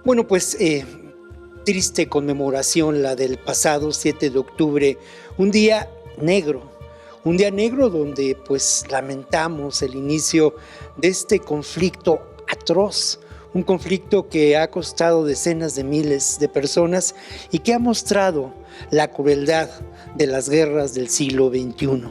Bueno, pues triste conmemoración la del pasado 7 de octubre, un día negro, donde pues lamentamos el inicio de este conflicto atroz, un conflicto que ha costado decenas de miles de personas y que ha mostrado la crueldad de las guerras del siglo XXI.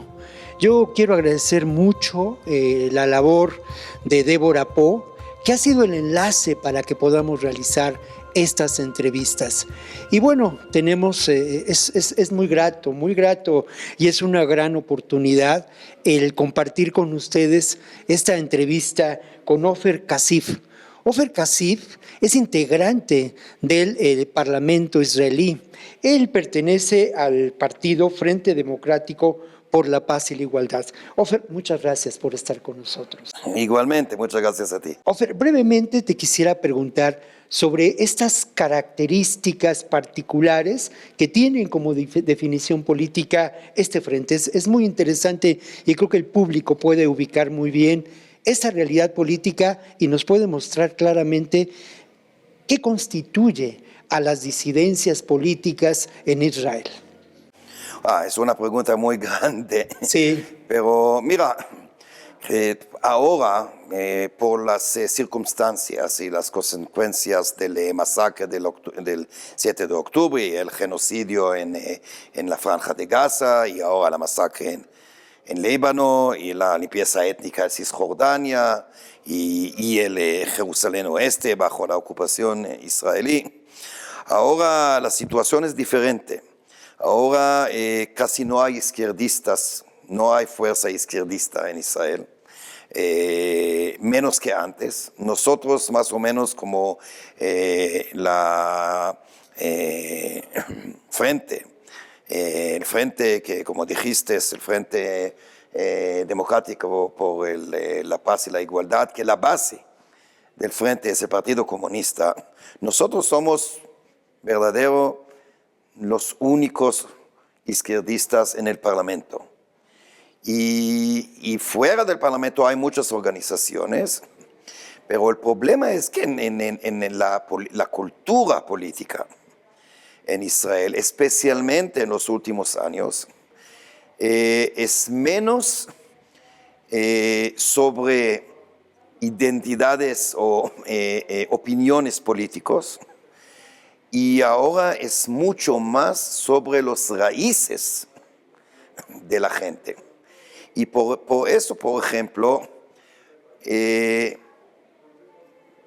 Yo quiero agradecer mucho la labor de Débora Poe, que ha sido el enlace para que podamos realizar estas entrevistas. Y bueno, tenemos, es muy grato y es una gran oportunidad el compartir con ustedes esta entrevista con Ofer Kasif. Ofer Kasif es integrante del Parlamento israelí. Él pertenece al partido Frente Democrático por la Paz y la Igualdad. Ofer, muchas gracias por estar con nosotros. Igualmente, muchas gracias a ti. Ofer, brevemente te quisiera preguntar sobre estas características particulares que tienen como definición política este frente. Es muy interesante y creo que el público puede ubicar muy bien esa realidad política y nos puede mostrar claramente qué constituye a las disidencias políticas en Israel. Es una pregunta muy grande. Sí. Pero mira, ahora, por las circunstancias y las consecuencias del masacre del 7 de octubre y el genocidio en la Franja de Gaza y ahora la masacre en Líbano y la limpieza étnica de Cisjordania y el Jerusalén Oeste bajo la ocupación israelí, ahora la situación es diferente. Ahora casi no hay izquierdistas, no hay fuerza izquierdista en Israel, menos que antes. Nosotros más o menos como el frente que como dijiste es el Frente Democrático por la Paz y la Igualdad, que la base del frente es el Partido Comunista. Nosotros somos los únicos izquierdistas en el Parlamento. Y fuera del Parlamento hay muchas organizaciones, pero el problema es que en la cultura política en Israel, especialmente en los últimos años, es menos sobre identidades o opiniones políticos, y ahora es mucho más sobre las raíces de la gente. Y por eso, por ejemplo,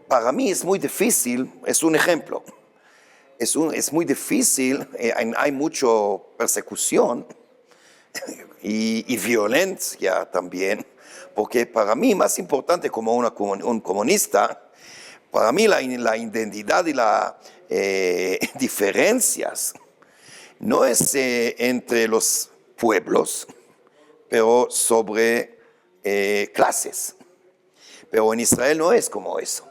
para mí es muy difícil, es un ejemplo, es muy difícil, hay mucha persecución y violencia también, porque para mí más importante como un comunista, para mí la identidad y las diferencias no es entre los pueblos, pero sobre clases. Pero en Israel no es como eso.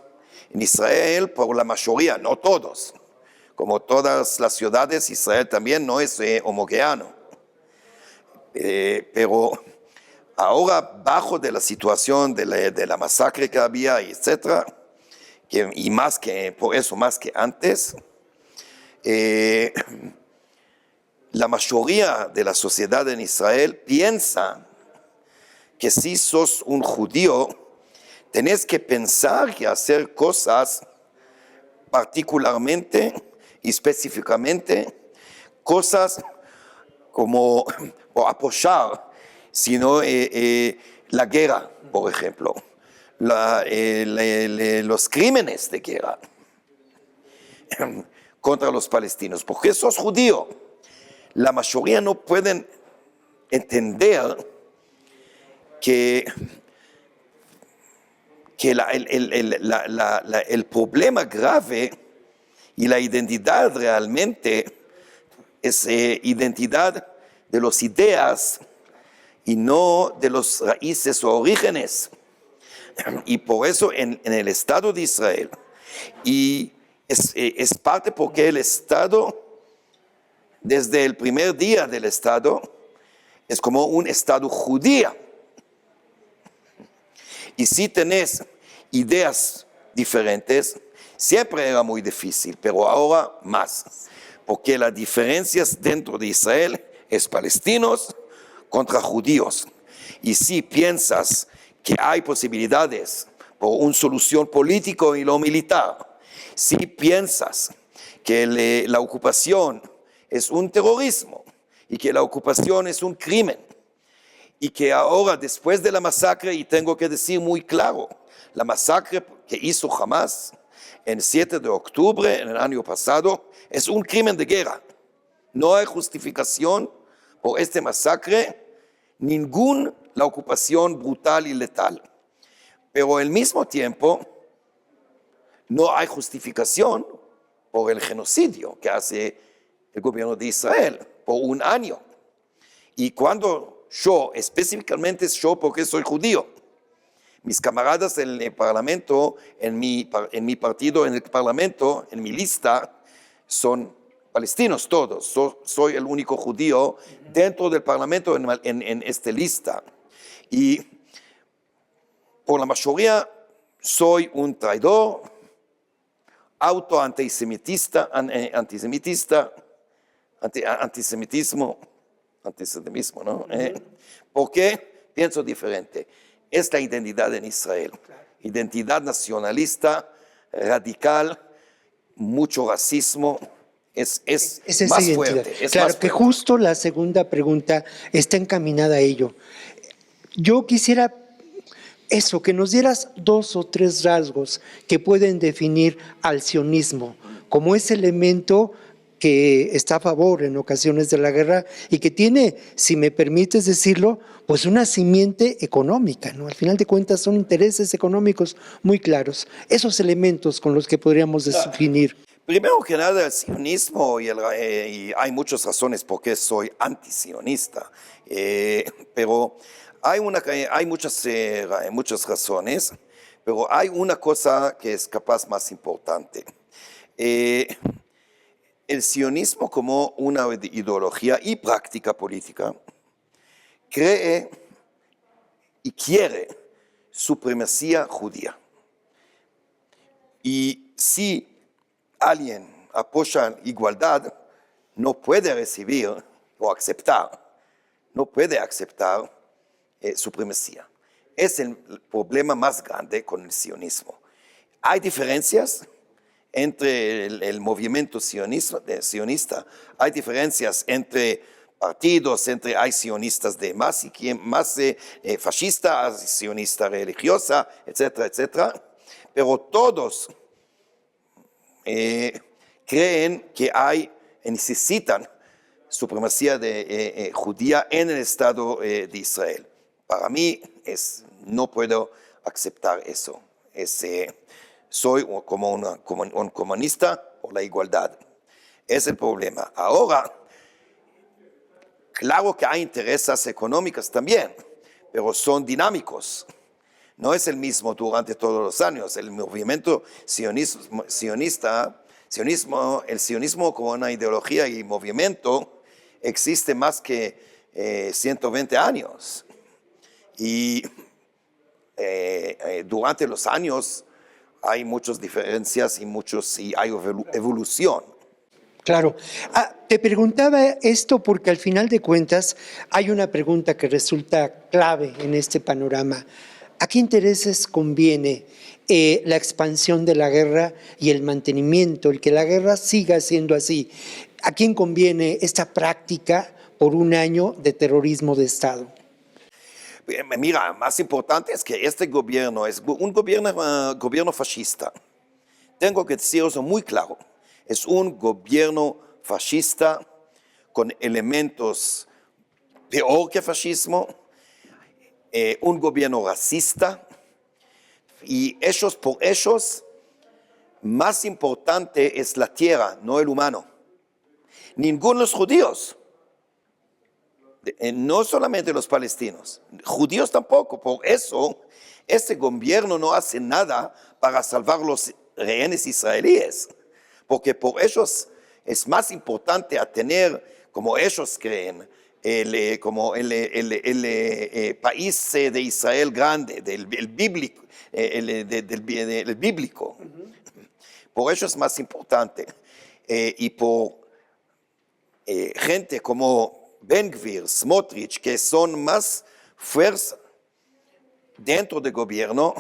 En Israel, por la mayoría, no todos, como todas las ciudades, Israel también no es homogéneo. Pero ahora, bajo de la situación de la masacre que había, etcétera, y más que, por eso más que antes, la mayoría de la sociedad en Israel piensa que si sos un judío, tenés que pensar y hacer cosas particularmente y específicamente, cosas como apoyar, sino la guerra, por ejemplo. Los crímenes de guerra contra los palestinos, porque sos judío. La mayoría no pueden entender que el problema grave y la identidad realmente es identidad de las ideas y no de los raíces o orígenes. Y por eso en el Estado de Israel, y es parte porque el Estado, desde el primer día del Estado, es como un Estado judío. Y si tenés ideas diferentes, Siempre era muy difícil, pero ahora más, porque las diferencias dentro de Israel es palestinos contra judíos. Y si piensas que hay posibilidades por una solución política y lo militar, si piensas que la ocupación es un terrorismo y que la ocupación es un crimen y que ahora después de la masacre, y tengo que decir muy claro, la masacre que hizo Hamas en 7 de octubre en el año pasado es un crimen de guerra. No hay justificación por este masacre, ninguna la ocupación brutal y letal. Pero al mismo tiempo no hay justificación por el genocidio que hace el gobierno de Israel por un año. Y cuando yo, específicamente yo porque soy judío, mis camaradas en el parlamento, en mi partido, en el parlamento, en mi lista, son palestinos todos. Soy el único judío dentro del parlamento en esta lista. Y por la mayoría soy un traidor, antisemitismo, ¿no? ¿Por qué? Pienso diferente. Es la identidad en Israel. Identidad nacionalista, radical, mucho racismo, es más fuerte. Claro, que justo la segunda pregunta está encaminada a ello. Yo quisiera eso, que nos dieras 2 o 3 rasgos que pueden definir al sionismo como ese elemento que está a favor en ocasiones de la guerra y que tiene, si me permites decirlo, pues una simiente económica, ¿no? Al final de cuentas son intereses económicos muy claros. Esos elementos con los que podríamos definir. Primero que nada, el sionismo, y hay muchas razones por qué soy antisionista, pero hay muchas razones, pero hay una cosa que es capaz más importante. El sionismo como una ideología y práctica política cree y quiere supremacía judía. Y si alguien apoya igualdad, no puede recibir o aceptar, supremacía. Es el problema más grande con el sionismo. Hay diferencias entre el movimiento sionista, hay diferencias entre partidos, hay sionistas de más fascista, sionista religiosa, etcétera, etcétera, pero todos creen que necesitan supremacía judía en el Estado de Israel. Para mí no puedo aceptar eso. Soy como un comunista por la igualdad. Es el problema. Ahora, claro que hay intereses económicos también, pero son dinámicos. No es el mismo durante todos los años. El movimiento el sionismo como una ideología y movimiento existe más que 120 años. Y durante los años hay muchas diferencias y hay evolución. Claro. Te preguntaba esto porque al final de cuentas hay una pregunta que resulta clave en este panorama. ¿A qué intereses conviene la expansión de la guerra y el mantenimiento, el que la guerra siga siendo así? ¿A quién conviene esta práctica por un año de terrorismo de Estado? Mira, más importante es que este gobierno es un gobierno fascista. Tengo que decir eso muy claro. Es un gobierno fascista con elementos peor que fascismo, un gobierno racista, y por ellos, más importante es la tierra, no el humano. Ninguno de los judíos, no solamente los palestinos, judíos tampoco. Por eso, este gobierno no hace nada para salvar los rehenes israelíes, porque por ellos es más importante a tener, como ellos creen, como el país de Israel grande, del bíblico. Por eso es más importante. Y por gente como Ben Gvir, Smotrich, que son más fuerza dentro del gobierno,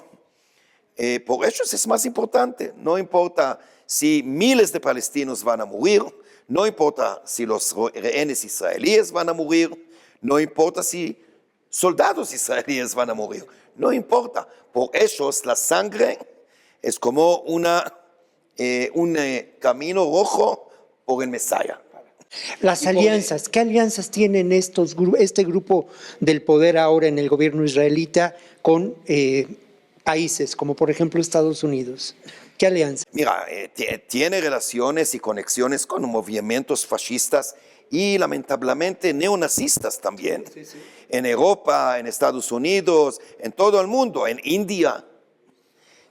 por eso es más importante. No importa si miles de palestinos van a morir, no importa si los rehenes israelíes van a morir, no importa si soldados israelíes van a morir, no importa. Por ellos la sangre es como un camino rojo por el Mesías. Las alianzas, ¿qué alianzas tienen este grupo del poder ahora en el gobierno israelita con países como por ejemplo Estados Unidos? ¿Qué alianza? Mira, tiene relaciones y conexiones con movimientos fascistas y lamentablemente neonazistas también. Sí, sí. En Europa, en Estados Unidos, en todo el mundo, en India.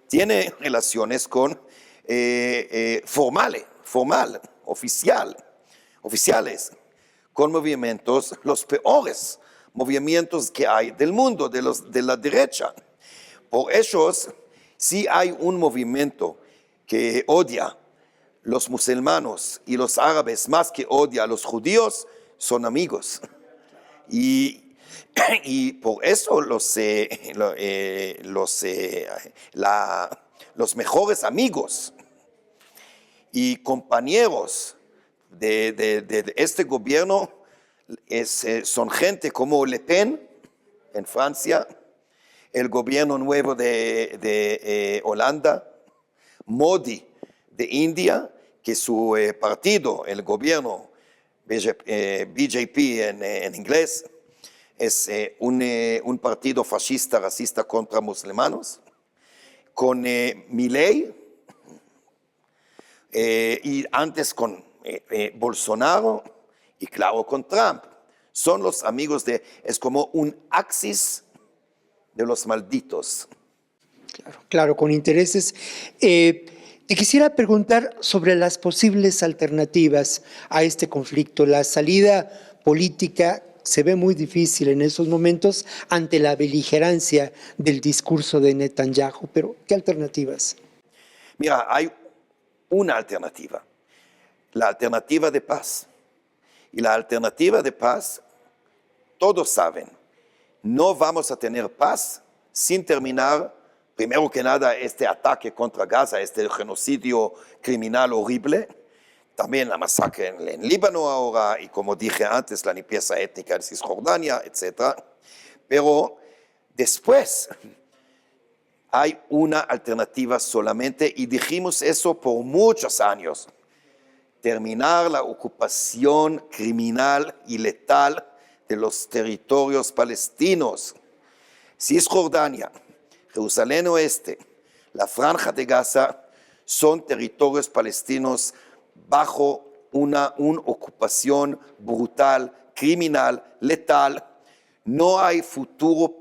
Tiene relaciones con oficiales, con movimientos, los peores movimientos que hay del mundo, de la derecha. Por ellos, si hay un movimiento que odia los musulmanes y los árabes más que odia a los judíos, son amigos. Y por eso los mejores amigos y compañeros de este gobierno son gente como Le Pen en Francia, el gobierno nuevo de Holanda, Modi de India, que su partido, el gobierno BJP en inglés, es un partido fascista, racista contra musulmanes, con Milei y antes con Bolsonaro y claro con Trump. Son los amigos es como un axis de los malditos. Claro, con intereses. Te quisiera preguntar sobre las posibles alternativas a este conflicto. La salida política se ve muy difícil en esos momentos ante la beligerancia del discurso de Netanyahu, pero ¿qué alternativas? Mira, hay una alternativa, la alternativa de paz. Y la alternativa de paz, todos saben, no vamos a tener paz sin terminar, primero que nada, este ataque contra Gaza, este genocidio criminal horrible, también la masacre en Líbano ahora, y como dije antes, la limpieza étnica en Cisjordania, etc. Pero después hay una alternativa solamente, y dijimos eso por muchos años, terminar la ocupación criminal y letal de los territorios palestinos. Cisjordania, Jerusalén Oeste, la Franja de Gaza son territorios palestinos bajo una ocupación brutal, criminal, letal. No hay futuro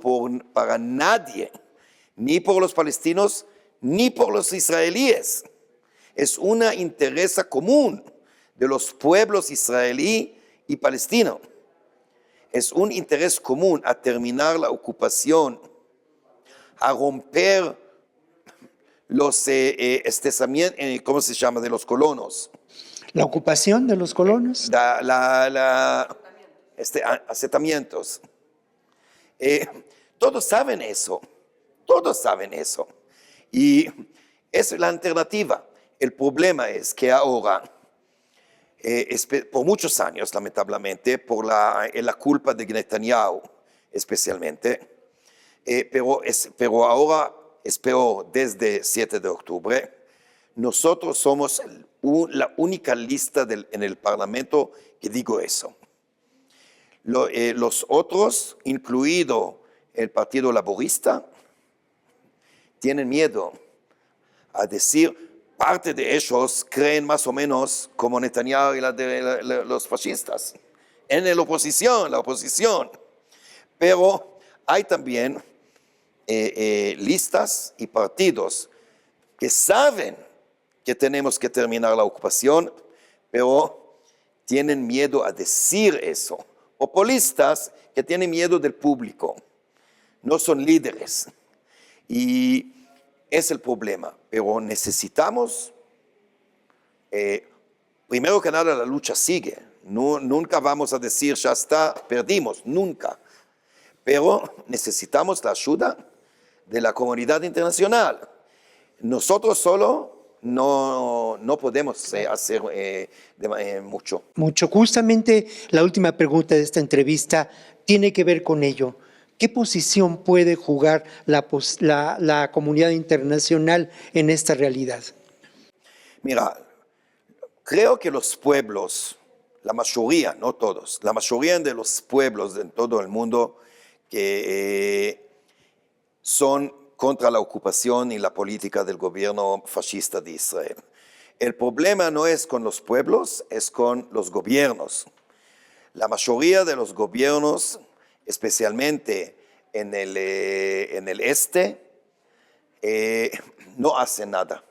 para nadie, ni por los palestinos, ni por los israelíes. Es una interés común de los pueblos israelí y palestino. Es un interés común a terminar la ocupación, a romper los ¿cómo se llama? De los colonos. ¿La ocupación de los colonos? Asentamientos. Todos saben eso. Y esa es la alternativa. El problema es que ahora, por muchos años, lamentablemente, por la culpa de Netanyahu especialmente, pero ahora es peor desde 7 de octubre. Nosotros somos la única lista en el Parlamento que digo eso. Los otros, incluido el Partido Laborista, tienen miedo a decir, parte de ellos creen más o menos como Netanyahu y los fascistas, en la oposición. Pero hay también listas y partidos que saben que tenemos que terminar la ocupación, pero tienen miedo a decir eso. Populistas que tienen miedo del público, no son líderes. Y es el problema, pero necesitamos Primero que nada, la lucha sigue. Nunca vamos a decir, ya está, perdimos, nunca. Pero necesitamos la ayuda de la comunidad internacional. Nosotros solo no podemos hacer mucho. Justamente la última pregunta de esta entrevista tiene que ver con ello. ¿Qué posición puede jugar la comunidad internacional en esta realidad? Mira, creo que los pueblos, la mayoría, no todos, la mayoría de los pueblos en todo el mundo que son contra la ocupación y la política del gobierno fascista de Israel. El problema no es con los pueblos, es con los gobiernos. La mayoría de los gobiernos, especialmente en el este, no hacen nada.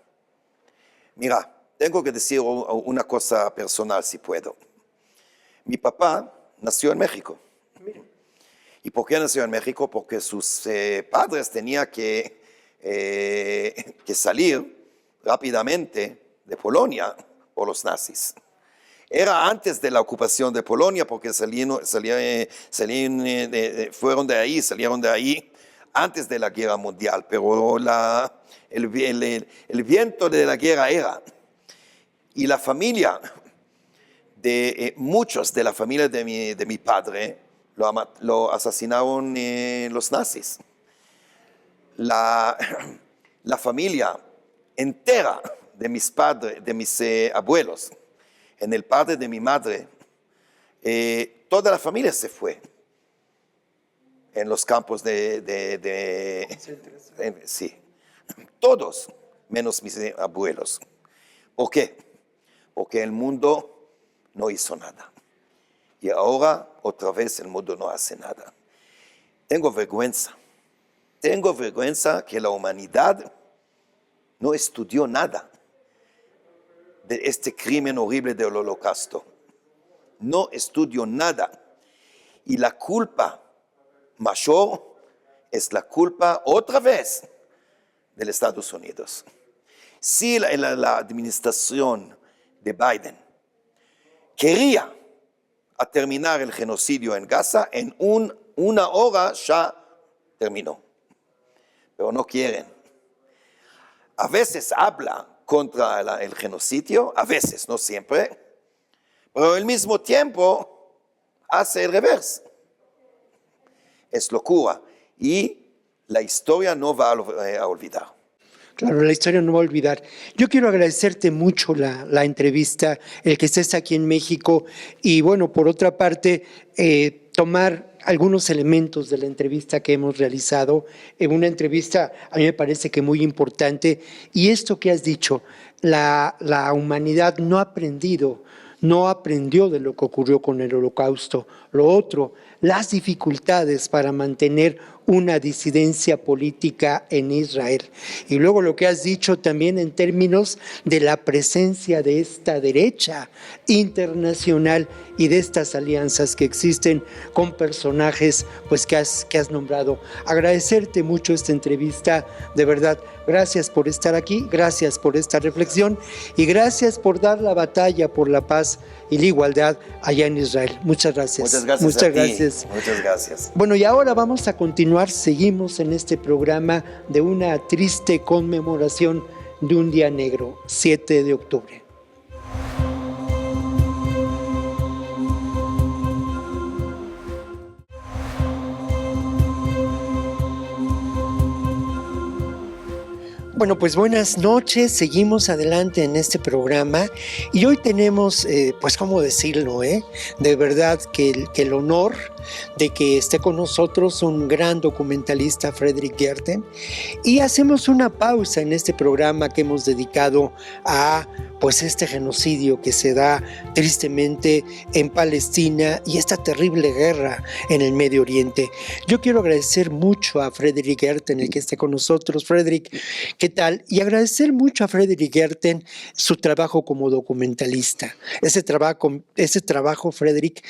Mira, tengo que decir una cosa personal si puedo. Mi papá nació en México. ¿Y por qué nació en México? Porque sus padres tenían que salir rápidamente de Polonia por los nazis. Era antes de la ocupación de Polonia porque salieron de ahí antes de la guerra mundial, pero el viento de la guerra era. Y la familia, muchos de la familia de mi padre, lo asesinaron los nazis. La familia entera de mis padres, de mis abuelos, en el padre de mi madre, toda la familia se fue en los campos sí, todos, menos mis abuelos. ¿Por qué? Porque el mundo no hizo nada. Y ahora, otra vez, el mundo no hace nada. Tengo vergüenza que la humanidad no estudió nada de este crimen horrible del Holocausto. No estudió nada. Y la culpa mayor es la culpa, otra vez, de los Estados Unidos. Si la administración de Biden quería terminar el genocidio en Gaza, en una hora ya terminó. Pero no quieren. A veces habla contra el genocidio, a veces, no siempre, pero al mismo tiempo hace el revés. Es locura y la historia no va a olvidar. Claro, la historia no va a olvidar. Yo quiero agradecerte mucho la entrevista, el que estés aquí en México y bueno, por otra parte, tomar algunos elementos de la entrevista que hemos realizado, una entrevista a mí me parece que muy importante y esto que has dicho, la humanidad no aprendió de lo que ocurrió con el Holocausto. Lo otro, las dificultades para mantener una disidencia política en Israel. Y luego lo que has dicho también en términos de la presencia de esta derecha internacional y de estas alianzas que existen con personajes pues, que has nombrado. Agradecerte mucho esta entrevista, de verdad. Gracias por estar aquí, gracias por esta reflexión y gracias por dar la batalla por la paz y la igualdad allá en Israel. Muchas gracias. Muchas gracias. Muchas gracias. Muchas gracias. Bueno, y ahora vamos a continuar, seguimos en este programa de una triste conmemoración de un día negro, 7 de octubre. Bueno, pues buenas noches, seguimos adelante en este programa y hoy tenemos, pues cómo decirlo, de verdad que el honor de que esté con nosotros un gran documentalista, Frederick Gertten, y hacemos una pausa en este programa que hemos dedicado a pues este genocidio que se da tristemente en Palestina y esta terrible guerra en el Medio Oriente. Yo quiero agradecer mucho a Frederick Gertten el que esté con nosotros. Frederick, ¿qué tal? Y agradecer mucho a Frederick Gertten su trabajo como documentalista. Ese trabajo, Frederick,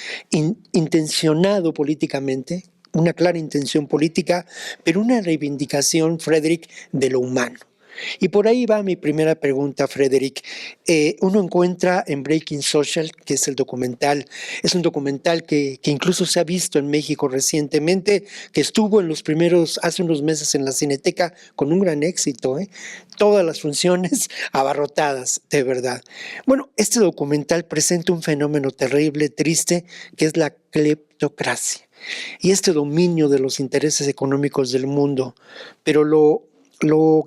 intencionado políticamente, una clara intención política, pero una reivindicación, Frederick, de lo humano. Y por ahí va mi primera pregunta, Frederick. Uno encuentra en Breaking Social, que es el documental, es un documental que incluso se ha visto en México recientemente, que estuvo en los primeros, hace unos meses en la Cineteca con un gran éxito, ¿eh? Todas las funciones abarrotadas, de verdad. Bueno, este documental presenta un fenómeno terrible, triste, que es la cleptocracia y este dominio de los intereses económicos del mundo. Pero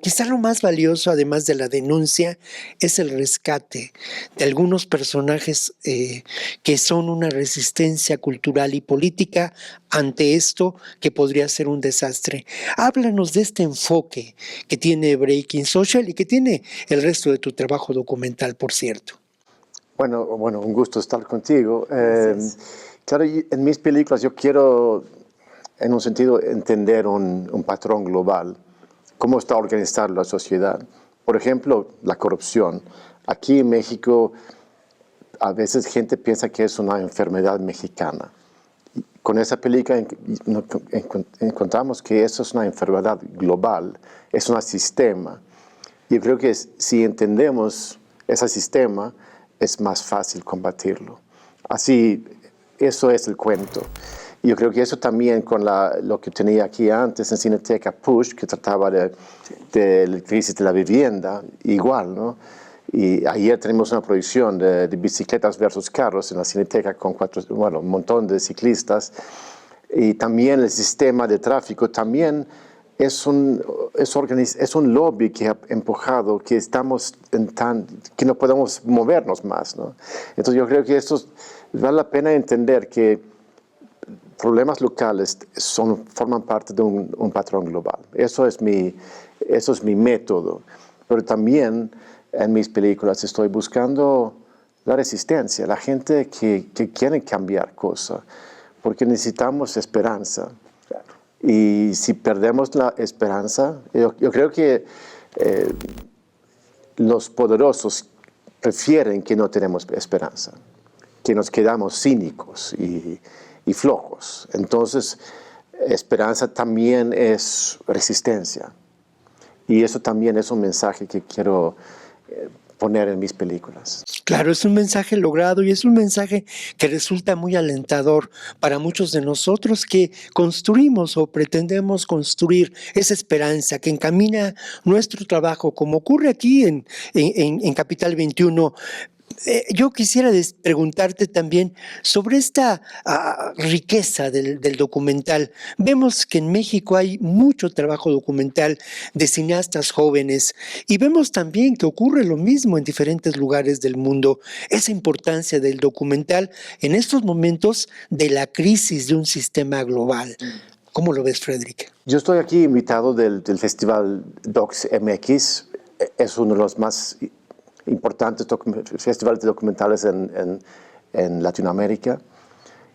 quizá lo más valioso, además de la denuncia, es el rescate de algunos personajes que son una resistencia cultural y política ante esto que podría ser un desastre. Háblanos de este enfoque que tiene Breaking Social y que tiene el resto de tu trabajo documental, por cierto. Bueno, un gusto estar contigo. Claro, en mis películas yo quiero, en un sentido, entender un patrón global, cómo está organizada la sociedad. Por ejemplo, la corrupción. Aquí en México, a veces gente piensa que es una enfermedad mexicana. Con esa película encontramos que eso es una enfermedad global, es un sistema. Yo creo que si entendemos ese sistema, es más fácil combatirlo. Así, eso es el cuento. Yo creo que eso también con lo que tenía aquí antes en Cineteca Push, que trataba de la crisis de la vivienda, igual, ¿no? Y ayer tenemos una proyección de bicicletas versus carros en la Cineteca con un montón de ciclistas. Y también el sistema de tráfico también es un lobby que ha empujado que que no podemos movernos más, ¿no? Entonces yo creo que esto vale la pena entender que problemas locales forman parte de un patrón global. Eso es mi método. Pero también en mis películas estoy buscando la resistencia, la gente que quiere cambiar cosas, porque necesitamos esperanza. Y si perdemos la esperanza, yo creo que los poderosos prefieren que no tenemos esperanza, que nos quedamos cínicos y flojos. Entonces, esperanza también es resistencia. Y eso también es un mensaje que quiero poner en mis películas. Claro, es un mensaje logrado y es un mensaje que resulta muy alentador para muchos de nosotros que construimos o pretendemos construir esa esperanza que encamina nuestro trabajo, como ocurre aquí en Capital 21. Yo quisiera preguntarte también sobre esta riqueza del documental. Vemos que en México hay mucho trabajo documental de cineastas jóvenes y vemos también que ocurre lo mismo en diferentes lugares del mundo. Esa importancia del documental en estos momentos de la crisis de un sistema global. ¿Cómo lo ves, Frederick? Yo estoy aquí invitado del Festival Docs MX. Es uno de los más importantes festivales de documentales en Latinoamérica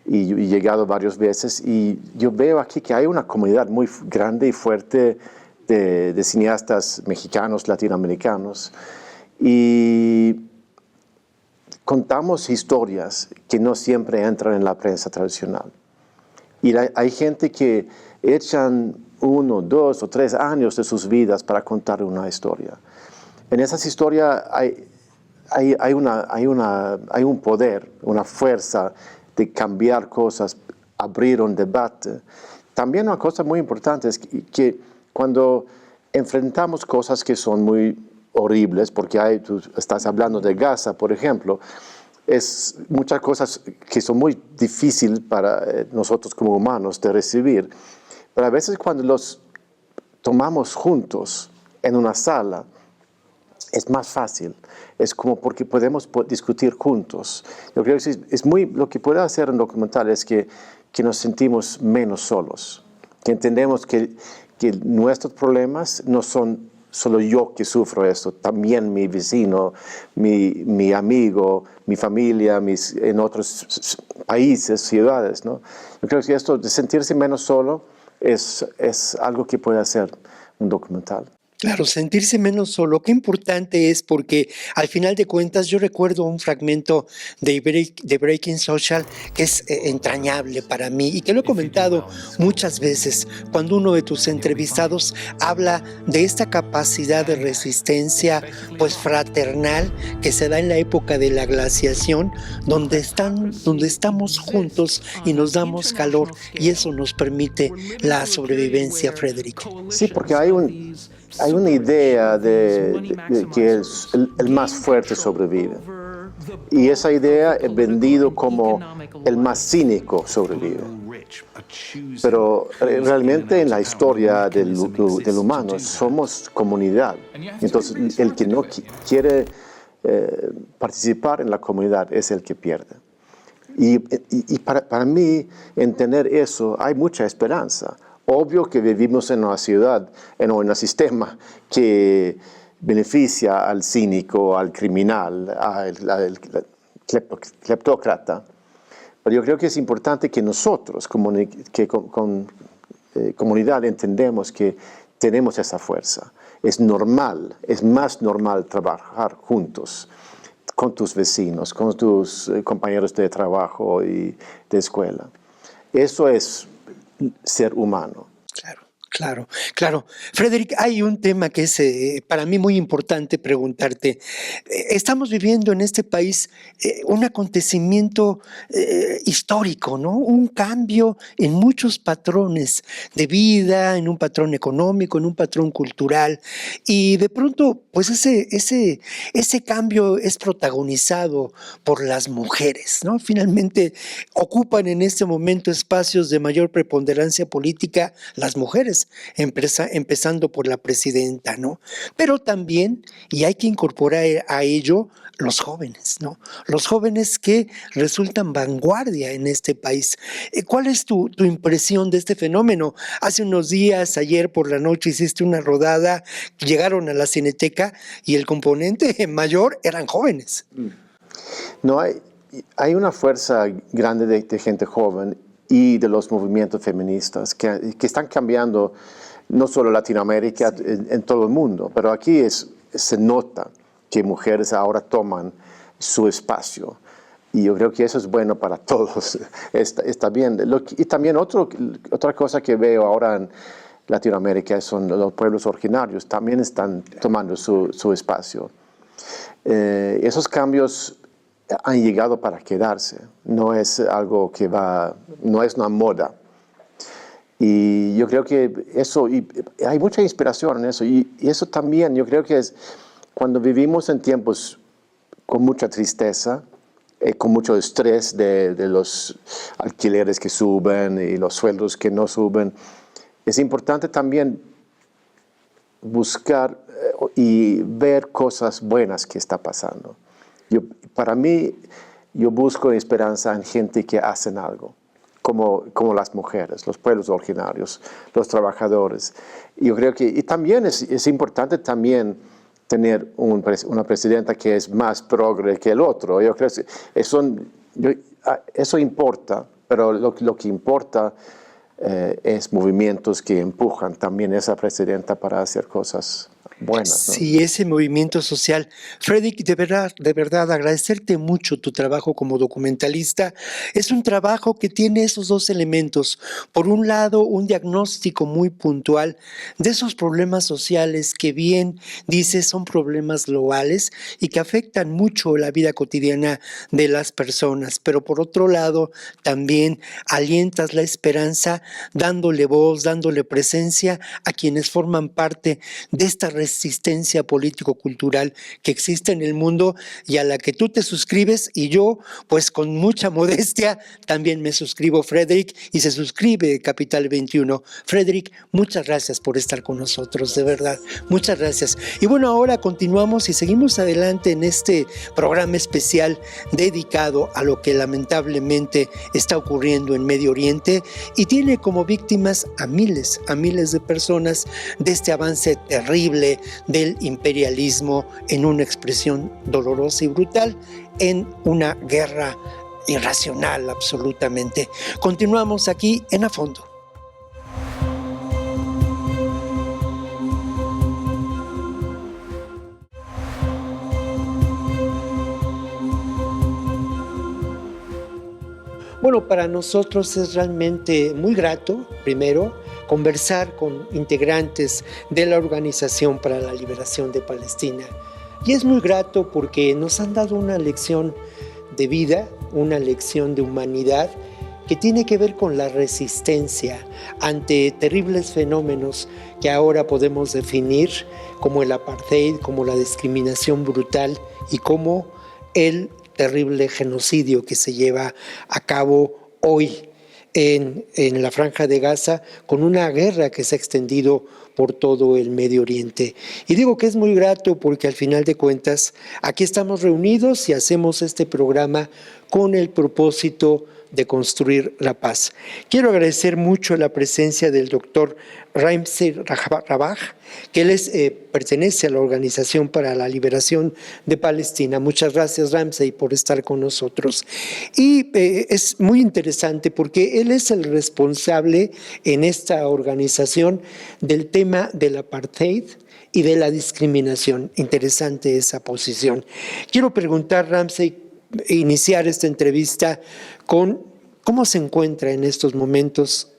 y he llegado varias veces y yo veo aquí que hay una comunidad muy grande y fuerte de cineastas mexicanos, latinoamericanos y contamos historias que no siempre entran en la prensa tradicional y hay gente que echan 1, 2 o 3 años de sus vidas para contar una historia. En esas historias hay un poder, una fuerza de cambiar cosas, abrir un debate. También una cosa muy importante es que cuando enfrentamos cosas que son muy horribles, porque tú estás hablando de Gaza, por ejemplo, es muchas cosas que son muy difíciles para nosotros como humanos de recibir, pero a veces cuando los tomamos juntos en una sala, es más fácil, es como porque podemos discutir juntos. Yo creo que lo que puede hacer un documental es que nos sentimos menos solos, que entendemos que nuestros problemas no son solo yo que sufro esto, también mi vecino, mi amigo, mi familia, en otros países, ciudades, ¿no? Yo creo que esto de sentirse menos solo es algo que puede hacer un documental. Claro, sentirse menos solo, qué importante es porque al final de cuentas yo recuerdo un fragmento de Breaking Social que es entrañable para mí y que lo he comentado muchas veces cuando uno de tus entrevistados habla de esta capacidad de resistencia pues fraternal que se da en la época de la glaciación donde estamos juntos y nos damos calor y eso nos permite la sobrevivencia, Federico. Sí, porque hay una idea de que el más fuerte sobrevive. Y esa idea es vendido como el más cínico sobrevive. Pero realmente en la historia del humano somos comunidad. Entonces el que no quiere participar en la comunidad es el que pierde. Y para mí, en tener eso, hay mucha esperanza. Obvio que vivimos en una ciudad, en un sistema que beneficia al cínico, al criminal, al cleptócrata. Pero yo creo que es importante que nosotros, comunidad, entendemos que tenemos esa fuerza. Es normal, es más normal trabajar juntos con tus vecinos, con tus compañeros de trabajo y de escuela. Eso es ser humano. Claro. Frederick, hay un tema que es para mí muy importante preguntarte. Estamos viviendo en este país un acontecimiento histórico, ¿no? Un cambio en muchos patrones de vida, en un patrón económico, en un patrón cultural. Y de pronto, pues ese cambio es protagonizado por las mujeres, ¿no? Finalmente ocupan en este momento espacios de mayor preponderancia política las mujeres. Empezando por la presidenta, ¿no? Pero también, y hay que incorporar a ello, los jóvenes, ¿no? Los jóvenes que resultan vanguardia en este país. ¿Cuál es tu impresión de este fenómeno? Hace unos días, ayer por la noche, hiciste una rodada, llegaron a la Cineteca y el componente mayor eran jóvenes. No, hay una fuerza grande de gente joven y de los movimientos feministas que están cambiando no solo Latinoamérica, sí, en todo el mundo, pero aquí se nota que mujeres ahora toman su espacio y yo creo que eso es bueno para todos, está bien. Y también otra cosa que veo ahora en Latinoamérica son los pueblos originarios, también están tomando su espacio. Esos cambios han llegado para quedarse, no es algo que no es una moda. Y yo creo que hay mucha inspiración en eso. Y eso también, yo creo que es cuando vivimos en tiempos con mucha tristeza, con mucho estrés de los alquileres que suben y los sueldos que no suben, es importante también buscar y ver cosas buenas que está pasando. Para mí, yo busco esperanza en gente que hacen algo. Como las mujeres, los pueblos originarios, los trabajadores. Yo creo que y también es importante también tener una presidenta que es más progre que el otro. Yo creo que eso importa, pero lo que importa es movimientos que empujan también a esa presidenta para hacer cosas buenas, ¿no? Sí, ese movimiento social. Frederick, de verdad, agradecerte mucho tu trabajo como documentalista. Es un trabajo que tiene esos dos elementos. Por un lado, un diagnóstico muy puntual de esos problemas sociales que bien dices son problemas globales y que afectan mucho la vida cotidiana de las personas. Pero por otro lado, también alientas la esperanza dándole voz, dándole presencia a quienes forman parte de esta resistencia político-cultural que existe en el mundo y a la que tú te suscribes y yo, pues con mucha modestia, también me suscribo, Frederick, y se suscribe Capital 21. Frederick, muchas gracias por estar con nosotros, de verdad, muchas gracias. Y bueno, ahora continuamos y seguimos adelante en este programa especial dedicado a lo que lamentablemente está ocurriendo en Medio Oriente y tiene como víctimas a miles de personas de este avance terrible del imperialismo en una expresión dolorosa y brutal en una guerra irracional absolutamente. Continuamos aquí en A Fondo. Bueno, para nosotros es realmente muy grato, primero, conversar con integrantes de la Organización para la Liberación de Palestina. Y es muy grato porque nos han dado una lección de vida, una lección de humanidad que tiene que ver con la resistencia ante terribles fenómenos que ahora podemos definir como el apartheid, como la discriminación brutal y como el terrible genocidio que se lleva a cabo hoy en la Franja de Gaza, con una guerra que se ha extendido por todo el Medio Oriente. Y digo que es muy grato porque al final de cuentas aquí estamos reunidos y hacemos este programa con el propósito de construir la paz. Quiero agradecer mucho la presencia del doctor Ramsey Rabach, que él pertenece a la Organización para la Liberación de Palestina. Muchas gracias, Ramsey, por estar con nosotros. Y es muy interesante porque él es el responsable en esta organización del tema del apartheid y de la discriminación. Interesante esa posición. Quiero preguntar, Ramsey, iniciar esta entrevista con cómo se encuentra en estos momentos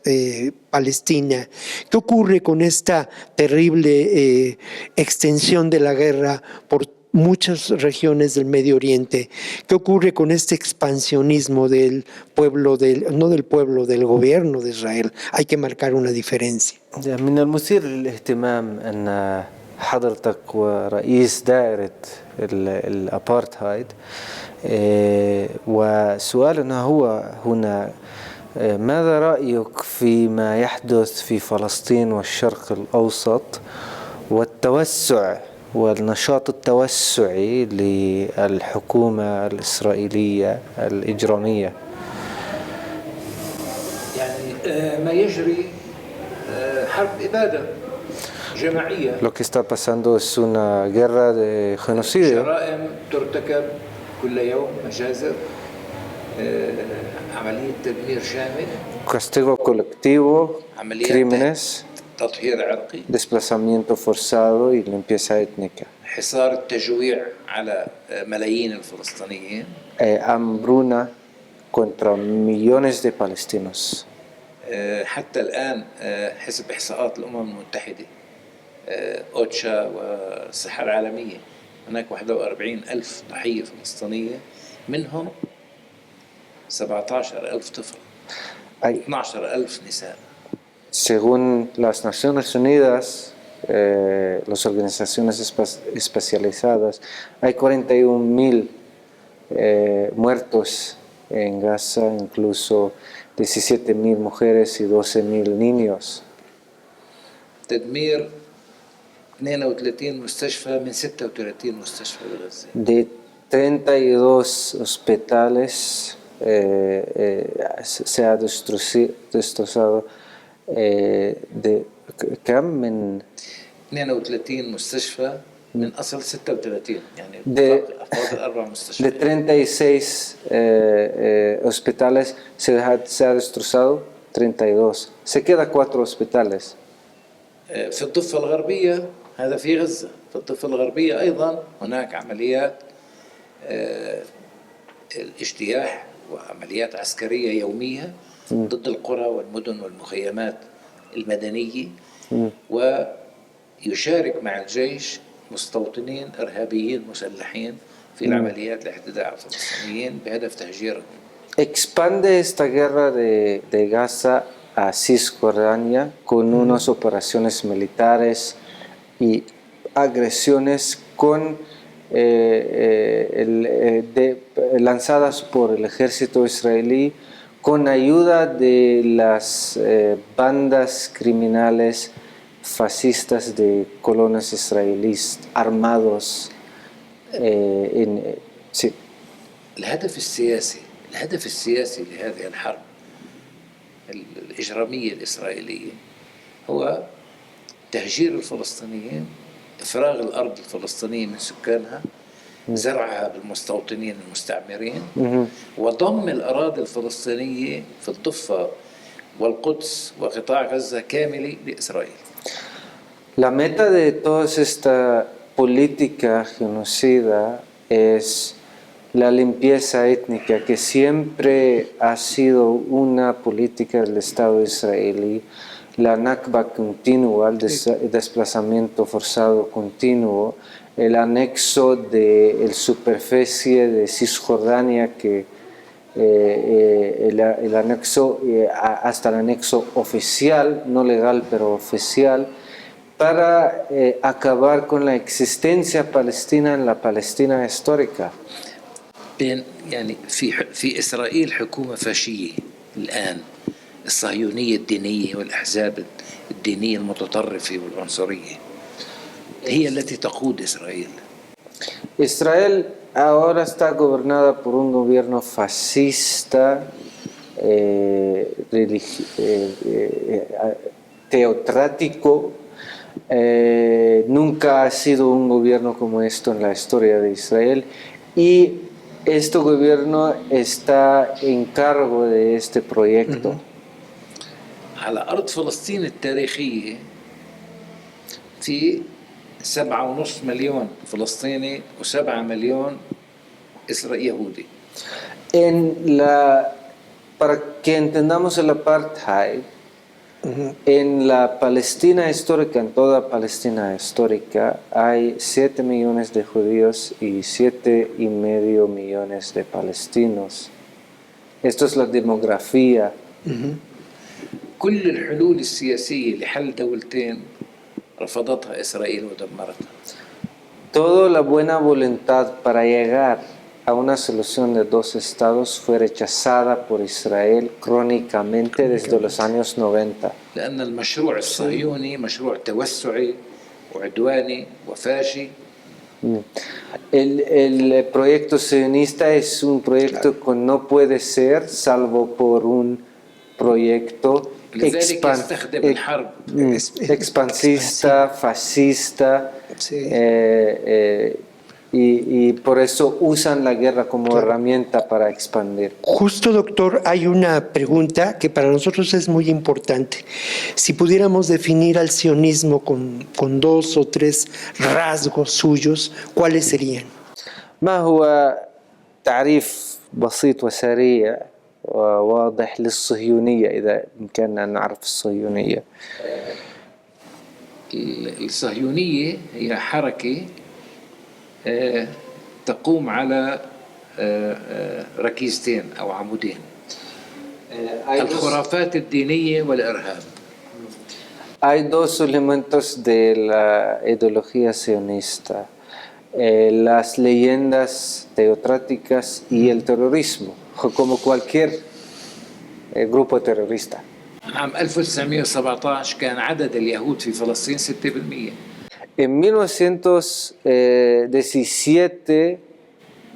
Palestina, qué ocurre con esta terrible extensión de la guerra por muchas regiones del Medio Oriente, qué ocurre con este expansionismo del pueblo, no del pueblo, del gobierno de Israel. Hay que marcar una diferencia. من المثير للاهتمام أن حضرتك ورئيس دائرة الأبارتهايد وسؤالنا هو هنا ماذا رأيك فيما يحدث في فلسطين والشرق الأوسط والتوسع والنشاط التوسعي للحكومة الإسرائيلية الإجرامية؟ يعني ما يجري حرب إبادة جماعية. Lo que está pasando es una guerra de genocidio. جرائم ترتكب كل يوم، مجازر، عملية تدمير شامل، Castigo colectivo, crímenes, تطهير عرقي، desplazamiento forzado y limpieza étnica. حصار التجويع على ملايين الفلسطينيين. Hambruna contra millones de palestinos. حتى الآن حسب إحصاءات الأمم المتحدة أوتشا والصحة العالمية هناك 41,000 ضحية فلسطينية، منهم 17,000 طفل، 12,000 نساء. Según las Naciones Unidas, las organizaciones especializadas, hay 41,000 muertos en Gaza, incluso 17,000 mujeres y 12,000 niños. تدمير 32 مستشفى من 36 مستشفى بغزة. De 32 hospitales se ha destrozado de كم من 32 مستشفى من أصل 36 يعني فوق 4 de مستشفيات. 36 hospitales se ha destrozado 32. Se queda 4 hospitales. في الضفة الغربية، هذا في غزة، في الضفة الغربية أيضا هناك عمليات الاجتياح وعمليات عسكرية يومية ضد القرى والمدن والمخيمات المدنية، ويشارك مع الجيش مستوطنين إرهابيين مسلحين في العمليات الاعتداء على الفلسطينيين بهدف تهجيرهم. Expande esta guerra de Gaza a Cisjordania con unas operaciones militares y agresiones lanzadas por el ejército israelí con ayuda de las bandas criminales fascistas de colonos israelíes armados. Sí. الهدف السياسي لهذه الحرب الإجرامية الإسرائيلية هو تهجير الفلسطينيين، إفراغ الأرض الفلسطينية من سكانها، زرعها بالمستوطنين المستعمرين، وضم الأراضي الفلسطينية في الضفة والقدس وقطاع غزة كاملة لإسرائيل. La meta de toda esta política genocida es la limpieza étnica, que siempre ha sido una política del Estado israelí, la Nakba continua, el desplazamiento forzado continuo, el anexo de la superficie de Cisjordania, que el anexo, hasta el anexo oficial, no legal pero oficial, para acabar con la existencia palestina en la Palestina histórica. بين يعني في إسرائيل حكومة فاشية الآن، الصهيونية الدينية والأحزاب الدينية المتطرفة والعنصرية هي التي تقود إسرائيل. Israel ahora está gobernada por un gobierno fascista, teocrático. Nunca ha sido un gobierno como esto en la historia de Israel, y este gobierno está en cargo de este proyecto. على أرض فلسطين التاريخية في 7.5 مليون فلسطيني و7 مليون يهودي. Para que entendamos el apartheid, en la Palestina histórica, en toda Palestina histórica, hay 7 millones de judíos y 7,5 millones de palestinos. Esto es la demografía. كل الحلول السياسية لحل دولتين رفضتها إسرائيل ودمرتها. Toda la buena voluntad para llegar a una solución de 2 estados fue rechazada por Israel crónicamente desde los años 90. لأن المشروع الصهيوني مشروع توسعي وعدواني وفاشي. El proyecto sionista es un proyecto que no puede ser salvo por un proyecto expansista, fascista, Sí. Y por eso usan la guerra como herramienta para expandir. Justo, doctor, hay una pregunta que para nosotros es muy importante. Si pudiéramos definir al sionismo con 2 o 3 rasgos suyos, ¿cuáles serían? ما هو تعريف بسيط وسريع وواضح للصهيونية إذا بإمكاننا أن نعرف الصهيونية؟ الصهيونية هي حركة تقوم على ركيزتين أو عمودين، الخرافات الدينية والإرهاب. Hay 2 elementos de la ideología sionista, las leyendas teocráticas y el terrorismo, como cualquier grupo terrorista. عام 1917 كان عدد اليهود في فلسطين 6%. En 1917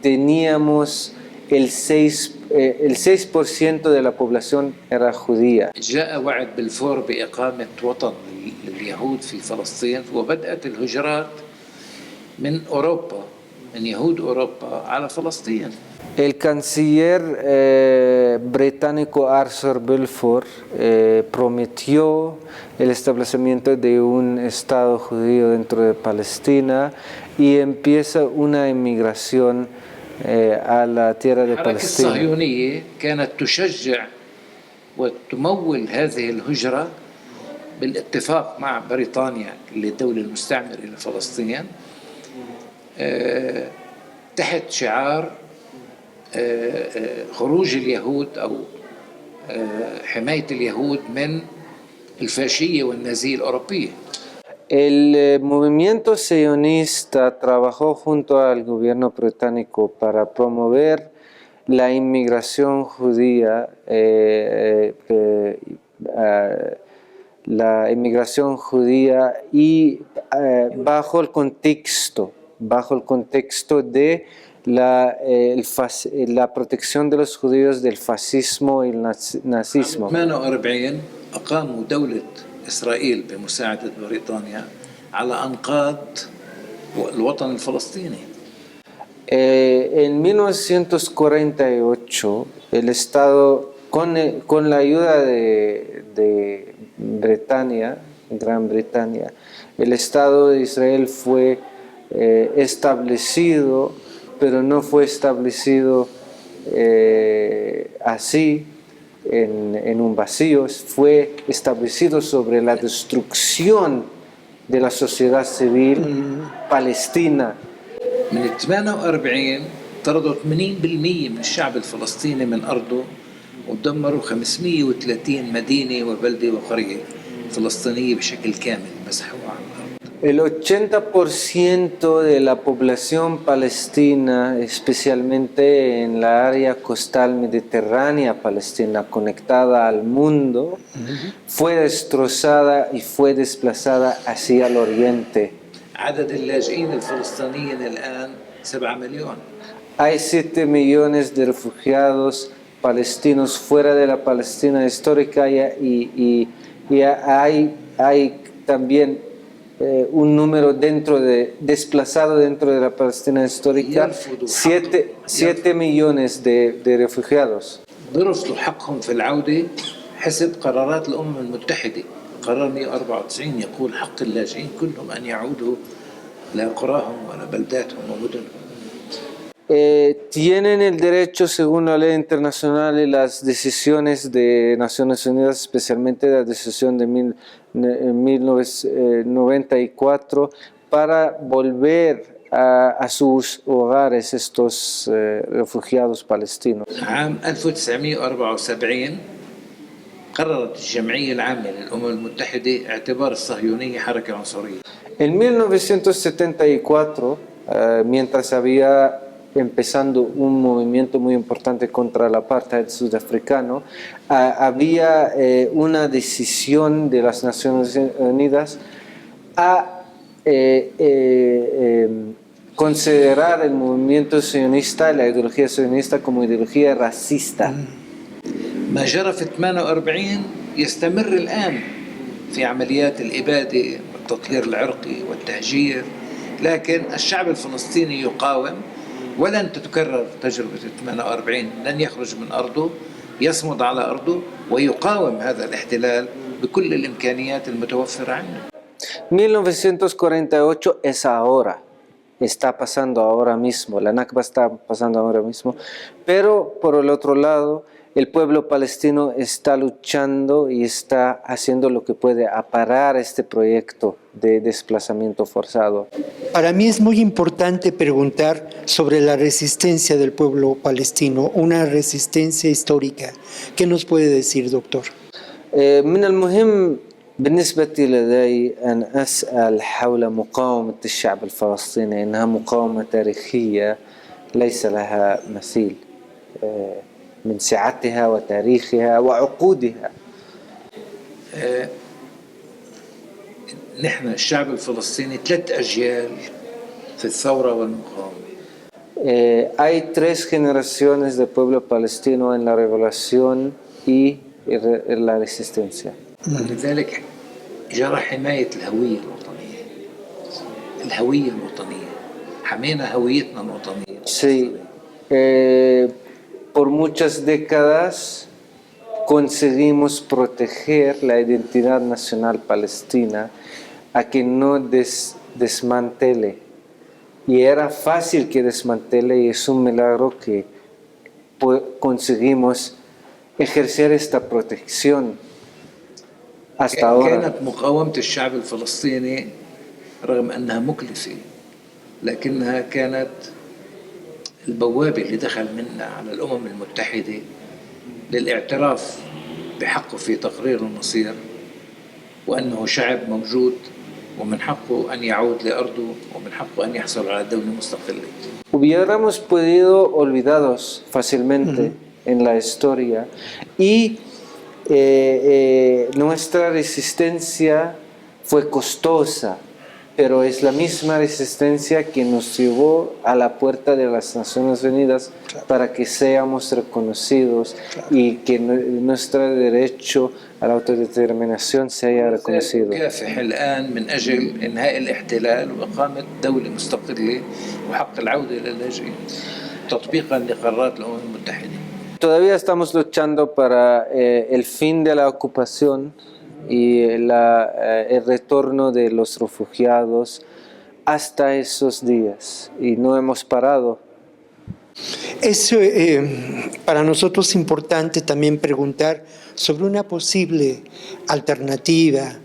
teníamos el 6% de la población era judía. جاء وعد بلفور بإقامة وطن لليهود في فلسطين، وبدأت الهجرات من أوروبا، من يهود أوروبا على فلسطين. El canciller británico Arthur Balfour prometió el establecimiento de un Estado judío dentro de Palestina, y empieza una inmigración a la tierra de الحركة Palestina. الصهيونية كانت تشجع وتمول هذه الهجرة بالاتفاق مع بريطانيا اللي الدولة المستعمرة لفلسطين تحت شعار خروج اليهود أو حماية اليهود من الفاشية والنازية الأوروبية. El movimiento sionista trabajó junto al gobierno británico para promover la inmigración judía, y bajo el contexto de la protección de los judíos del fascismo y el nazismo. 48 أقاموا دولة إسرائيل بمساعدة بريطانيا على أنقاض الوطن الفلسطيني. En 1948, el Estado, con la ayuda de Bretaña, Gran Bretaña, el Estado de Israel fue establecido pero no fue establecido así en un vacío, fue establecido sobre la destrucción de la sociedad civil palestina. من ال 48 طردوا 80% من الشعب الفلسطيني من أرضه ودمروا 530 مدينة وبلدة وقرية فلسطينية بشكل كامل مسحوها عن الأرض. El 80% de la población palestina, especialmente en la área costal mediterránea palestina conectada al mundo, fue destrozada y fue desplazada hacia el oriente. عدد اللاجئين الفلسطينيين الآن 7 مليون. Hay 7 millones de refugiados palestinos fuera de la Palestina histórica y hay también un número desplazado dentro de la Palestina histórica, 7 millones de refugiados. برفضوا حقهم في العودة حسب قرارات الأمم المتحدة. قرار 194 يقول حق اللاجئين كلهم أن يعودوا لقراهم ولبلداتهم ومدنهم. Tienen el derecho, según la ley internacional y las decisiones de Naciones Unidas, especialmente la decisión de 1994, para volver a sus hogares estos refugiados palestinos. عام 1974 قررت الجمعية العامة للأمم المتحدة اعتبار الصهيونية حركة عنصرية. En 1974, mientras había empezando un movimiento muy importante contra el apartheid sudafricano, había una decisión de las Naciones Unidas a considerar el movimiento sionista, la ideología sionista, como ideología racista. ما جرى في 48 يستمر الآن في عمليات الإبادة والتطهير العرقي والتهجير، لكن الشعب الفلسطيني يقاوم ولن تتكرر تجربة 48. لن يخرج من أرضه، يصمد على أرضه ويقاوم هذا الاحتلال بكل الإمكانيات المتوفرة عنده. 1948 es ahora, está pasando ahora mismo, la Nakba está pasando ahora mismo, pero por el otro lado, el pueblo palestino está luchando y está haciendo lo que puede a parar este proyecto de desplazamiento forzado. Para mí es muy importante preguntar sobre la resistencia del pueblo palestino, una resistencia histórica. ¿Qué nos puede decir, doctor? من المهم بالنسبة لدي أن أسأل حول مقاومة الشعب الفلسطيني، إنها مقاومة تاريخية ليس لها مثيل من سعتها وتاريخها وعقودها. نحن الشعب الفلسطيني 3 أجيال في الثورة والمقاومة. Hay 3 generaciones del pueblo palestino en la revolución y en la resistencia. لذلك جرى حماية الهوية الوطنية. الهوية الوطنية. حمينا هويتنا الوطنية. Sí. Por muchas décadas conseguimos proteger la identidad nacional palestina a que no desmantele. Y era fácil que desmantele y es un milagro que conseguimos ejercer esta protección hasta ahora. كانت مقاومة الشعب الفلسطيني رغم أنها مكلفة لكنها كانت البوابة اللي دخل منها على الأمم المتحدة للاعتراف بحقه في تقرير المصير وأنه شعب موجود ومن حقه أن يعود لأرضه ومن حقه أن يحصل على دولة مستقلة. Hubiéramos podido olvidarnos fácilmente en la historia y nuestra resistencia fue costosa, pero es la misma resistencia que nos llevó a la puerta de las Naciones Unidas para que seamos reconocidos y que nuestro derecho a la autodeterminación se haya reconocido. كافح الآن من أجل إنهاء الاحتلال وإقامة دولة مستقلة وحق العودة للاجئين تطبيقا لقرارات الأمم المتحدة. Todavía estamos luchando para el fin de la ocupación y el retorno de los refugiados hasta esos días. Y no hemos parado Es para nosotros importante también preguntar sobre una posible alternativa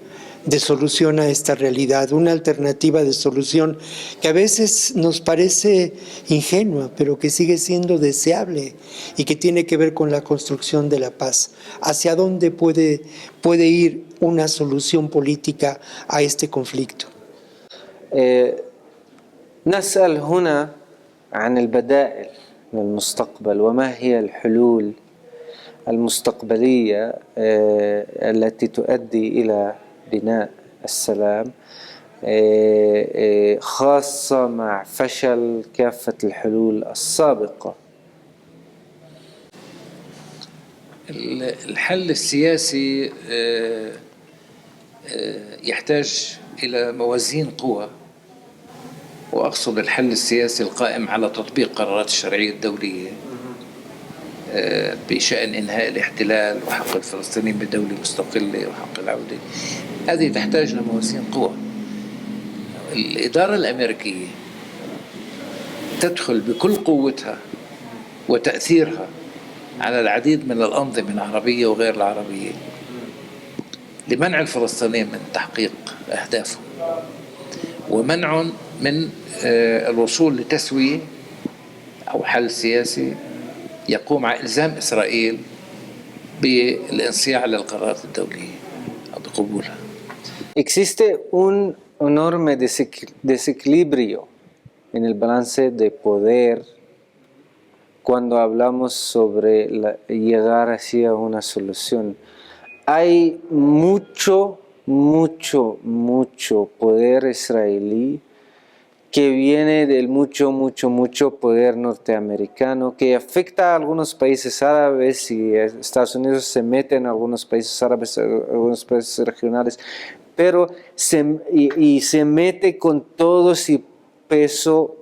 de solución a esta realidad, una alternativa de solución que a veces nos parece ingenua, pero que sigue siendo deseable y que tiene que ver con la construcción de la paz. ¿Hacia dónde puede ir una solución política a este conflicto? نسأل هنا عن البدائل للمستقبل وما هي الحلول المستقبلية التي تؤدي إلى بناء السلام خاصة مع فشل كافة الحلول السابقة. الحل السياسي يحتاج إلى موازين قوى، وأقصد الحل السياسي القائم على تطبيق قرارات الشرعية الدولية بشأن إنهاء الاحتلال وحق الفلسطينيين بدولة مستقلة وحق العودة. هذه تحتاج لموازين قوى. الإدارة الأمريكية تدخل بكل قوتها وتأثيرها على العديد من الأنظمة العربية وغير العربية لمنع الفلسطينيين من تحقيق أهدافهم ومنع من الوصول لتسوية أو حل سياسي يقوم على إلزام إسرائيل بالانصياع للقرارات الدولية أو بقبولها. Existe un enorme desequilibrio en el balance de poder cuando hablamos sobre llegar hacia una solución. Hay mucho poder israelí que viene del mucho poder norteamericano, que afecta a algunos países árabes y Estados Unidos se mete en algunos países árabes, algunos países regionales, pero se mete con todo ese peso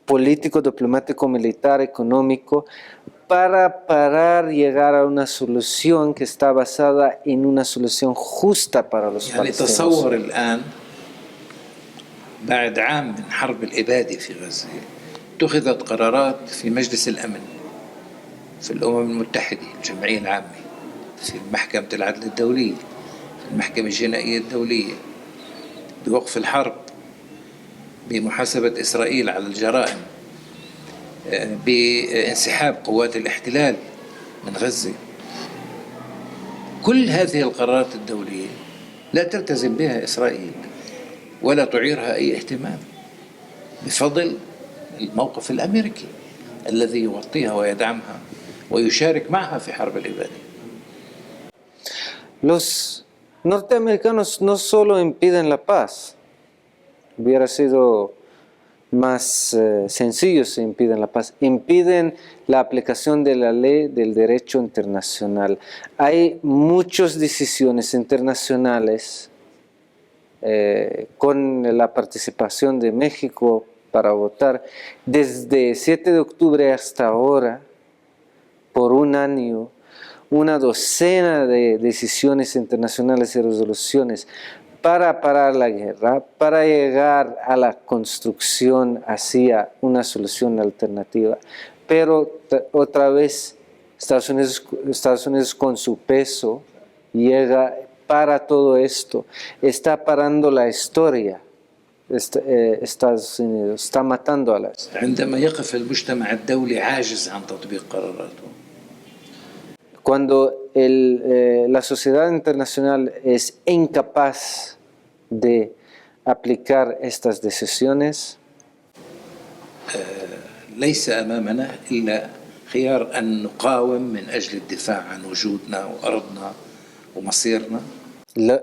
político, diplomático, militar, económico, para llegar a una solución que está basada en una solución justa para los palestinos. تصور الآن بعد عام من حرب الإبادة في غزة اتخذت قرارات في مجلس الأمن، في الأمم المتحدة، الجمعية العامة، في محكمة العدل الدولية، في المحكمة الجنائية الدولية، بوقف الحرب، بمحاسبة إسرائيل على الجرائم، بانسحاب قوات الاحتلال من غزة. كل هذه القرارات الدولية لا تلتزم بها إسرائيل ولا تعيرها أي اهتمام بفضل الموقف الأمريكي الذي يغطيها ويدعمها ويشارك معها في حرب الإبادة. Los norteamericanos no solo impiden la paz, hubiera sido más sencillo si impiden la paz, impiden la aplicación de la ley del derecho internacional. Hay muchas decisiones internacionales con la participación de México para votar desde 7 de octubre hasta ahora, por un año, una docena de decisiones internacionales y resoluciones para parar la guerra, para llegar a la construcción hacia una solución alternativa. Pero otra vez Estados Unidos con su peso llega para todo esto, está parando la historia. Estados Unidos está matando a la historia. عندما يقف المجتمع الدولي عاجز عن تطبيق قراراته. Cuando la sociedad internacional es incapaz de aplicar estas decisiones, ليس أمامنا إلا خيار أن نقاوم من أجل الدفاع عن وجودنا وأرضنا ومصيرنا.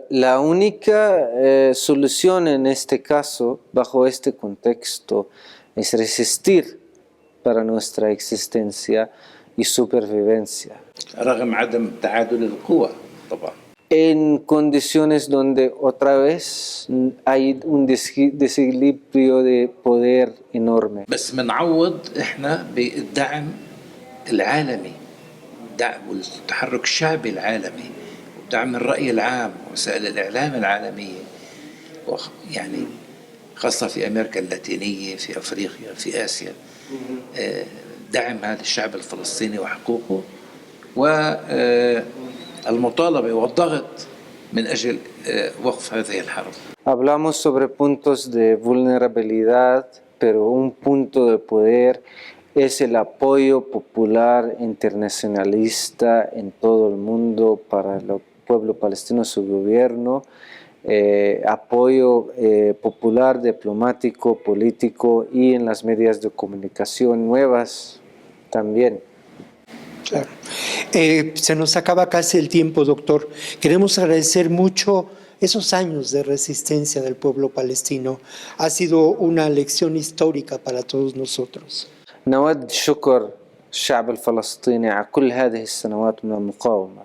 La única solución en este caso, bajo este contexto, es resistir para nuestra existencia y supervivencia. رغم عدم تعادل القوى طبعا. En condiciones donde otra vez hay un desequilibrio de poder enorme. بس بنعوض احنا بالدعم العالمي، دعم والتحرك الشعبي العالمي ودعم الرأي العام ووسائل الإعلام العالمية، يعني خاصة في أمريكا اللاتينية، في أفريقيا، في آسيا، دعمها للشعب الفلسطيني وحقوقه والمطالبة والضغط من أجل وقف هذه الحرب. Hablamos sobre puntos de vulnerabilidad, pero un punto de poder es el apoyo popular internacionalista en todo el mundo para el pueblo palestino, su gobierno, apoyo popular, diplomático, político y en las medios de comunicación nuevas también. Claro. Se nos acaba casi el tiempo, doctor. Queremos agradecer mucho esos años de resistencia del pueblo palestino. Ha sido una lección histórica para todos nosotros. نود شكر الشعب الفلسطيني على كل هذه السنوات من المقاومة.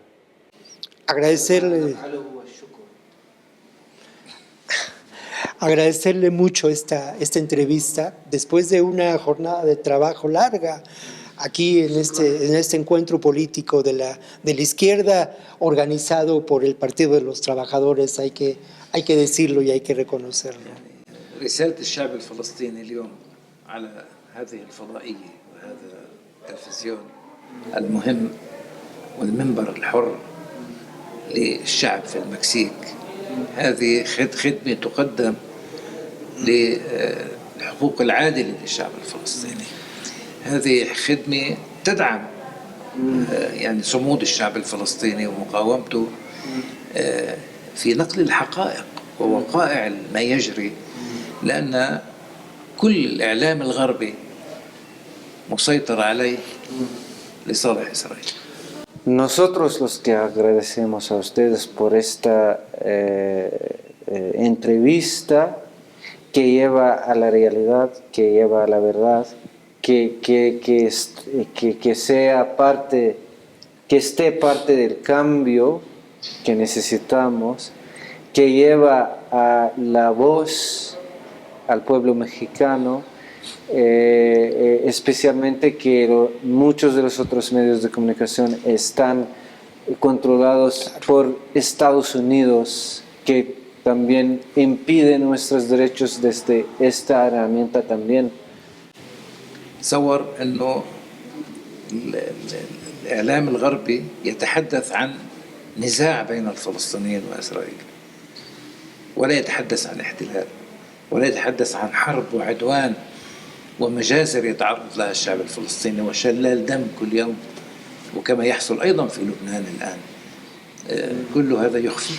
Agradecerle mucho esta entrevista después de una jornada de trabajo larga aquí en este encuentro político de la izquierda organizado por el Partido de los Trabajadores. Hay que decirlo y hay que reconocerlo. رسالة الشعب الفلسطيني اليوم على هذه الفضائية وهذا التلفزيون المهم والمنبر الحر للشعب في المكسيك، هذه خدمة تقدم للحقوق العادلة للشعب الفلسطيني. هذه خدمة تدعم يعني صمود الشعب الفلسطيني ومقاومته في نقل الحقائق ووقائع ما يجري، لأن كل الإعلام الغربي مسيطر عليه لصالح إسرائيل. Nosotros los que agradecemos a ustedes por esta entrevista que lleva a la realidad, que lleva a la verdad, que sea parte, que esté parte del cambio que necesitamos, que lleva a la voz al pueblo mexicano, especialmente que muchos de los otros medios de comunicación están controlados por Estados Unidos, que también impiden nuestros derechos desde esta herramienta también. تصور أنه الإعلام الغربي يتحدث عن نزاع بين الفلسطينيين وإسرائيل، ولا يتحدث عن احتلال، ولا يتحدث عن حرب وعدوان ومجازر يتعرض لها الشعب الفلسطيني وشلال دم كل يوم، وكما يحصل أيضا في لبنان الآن. كل هذا يخفي.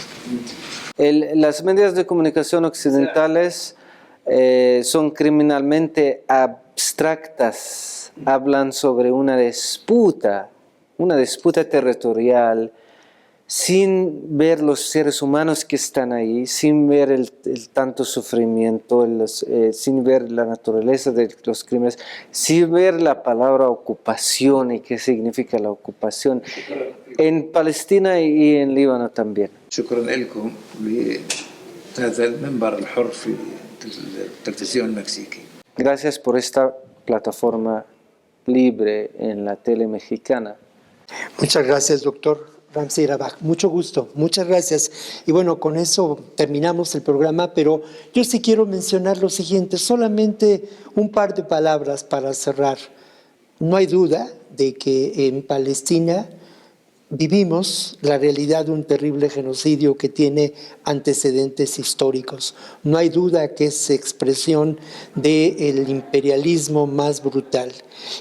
Las medios de comunicación occidentales son criminalmente abstractas, hablan sobre una disputa territorial, sin ver los seres humanos que están ahí, sin ver el tanto sufrimiento, sin ver la naturaleza de los crímenes, sin ver la palabra ocupación y qué significa la ocupación en Palestina y en Líbano también. شكرا لكم لهذا المنبر الحر في التلفزيون المكسيكي. Gracias por esta plataforma libre en la tele mexicana. Muchas gracias, doctor Ramsey Rabach. Mucho gusto, muchas gracias. Y bueno, con eso terminamos el programa, pero yo sí quiero mencionar lo siguiente, solamente un par de palabras para cerrar. No hay duda de que en Palestina vivimos la realidad de un terrible genocidio que tiene antecedentes históricos. No hay duda que es expresión del imperialismo más brutal.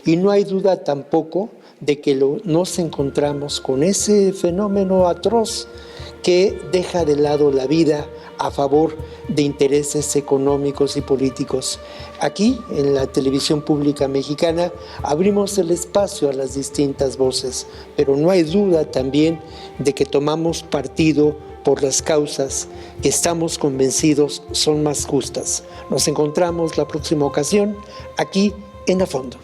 Y no hay duda tampoco de que nos encontramos con ese fenómeno atroz que deja de lado la vida a favor de intereses económicos y políticos. Aquí, en la televisión pública mexicana, abrimos el espacio a las distintas voces, pero no hay duda también de que tomamos partido por las causas que estamos convencidos son más justas. Nos encontramos la próxima ocasión aquí en A Fondo.